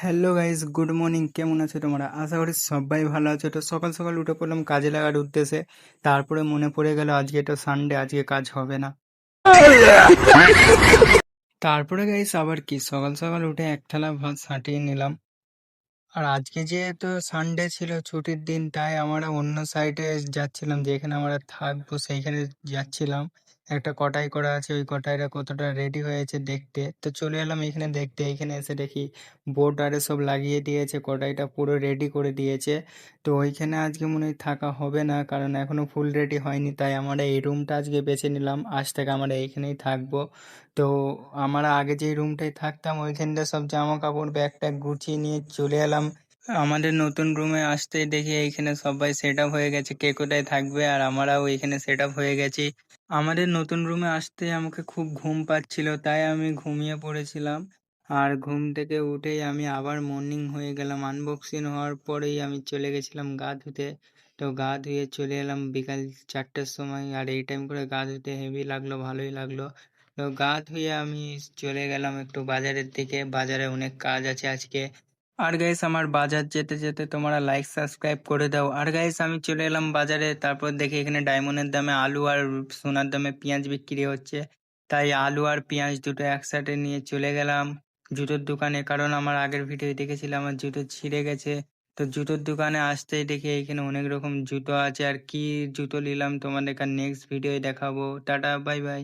Hello guys, good morning. কেমন আছো তোমরা? আশা করি সবাই ভালো আছো। তো সকাল সকাল উঠে পড়লাম কাজে লাগার উদ্দেশ্যে। তারপরে মনে পড়ে গেল আজকে তো সানডে, আজকে কাজ হবে না। তারপরে গাইস আবার কি, সকাল সকাল উঠে এক থালা ভাত ছাটিয়ে নিলাম। আর আজকে যেহেতু সানডে ছিল, ছুটির দিন, তাই আমরা অন্য সাইডে যাচ্ছিলাম, যেখানে আমরা থাকবো সেইখানে যাচ্ছিলাম। একটা কটাই করা আছে, ওই কটাইটা কতটা রেডি হয়েছে দেখতে। তো চলে এলাম এখানে দেখতে। এখানে এসে দেখি বোর্ড আরে সব লাগিয়ে দিয়েছে, কটাইটা পুরো রেডি করে দিয়েছে। তো ওইখানে আজকে মনে হয় থাকা হবে না, কারণ এখনো ফুল রেডি হয়নি। তাই আমরা এই রুমটা আজকে বেছে নিলাম, আজ থেকে আমরা এইখানেই থাকবো। তো আমরা আগে যে রুমটায় থাকতাম ওইখানটা সব জামা কাপড় ব্যাগ ট্যাগ গুছিয়ে নিয়ে চলে এলাম আমাদের নতুন রুমে। আসতেই দেখি এইখানে সবাই সেট আপ হয়ে গেছে, কে কোথায় থাকবে, আর আমরাও এইখানে সেট আপ হয়ে গেছি। আমাদের নতুন রুমে আসতে আমাকে খুব ঘুম পাচ্ছিল, তাই আমি ঘুমিয়ে পড়েছিলাম। আর ঘুম থেকে উঠেই আমি আবার মর্নিং হয়ে গেলাম। আনবক্সিং হওয়ার পরেই আমি চলে গেছিলাম গা ধুতে। তো গা ধুয়ে চলে এলাম বিকাল 4টের সময়। আর এই টাইম করে গা ধুতে হেভি লাগলো, ভালোই লাগলো। তো গা ধুয়ে আমি চলে গেলাম একটু বাজারের দিকে। বাজারে অনেক কাজ আছে আজকে। আর গাইস আমার বাজার যেতে যেতে তোমরা লাইক সাবস্ক্রাইব করে দাও। আর গাইস আমি চলে এলাম বাজারে, তারপর দেখি এখানে ডায়মন্ডের দামে আলু আর সোনার দামে পেঁয়াজ বিক্রি হচ্ছে। তাই আলু আর পেঁয়াজ দুটো একসাথে নিয়ে চলে গেলাম জুতোর দোকানে, কারণ আমার আগের ভিডিও দেখেছিলাম আমার জুতো ছিঁড়ে গেছে। তো জুতোর দোকানে আসতেই দেখি এখানে অনেক রকম জুতো আছে, আর কি জুতো নিলাম তোমাদের নেক্সট ভিডিও দেখাবো। Tata, bye bye.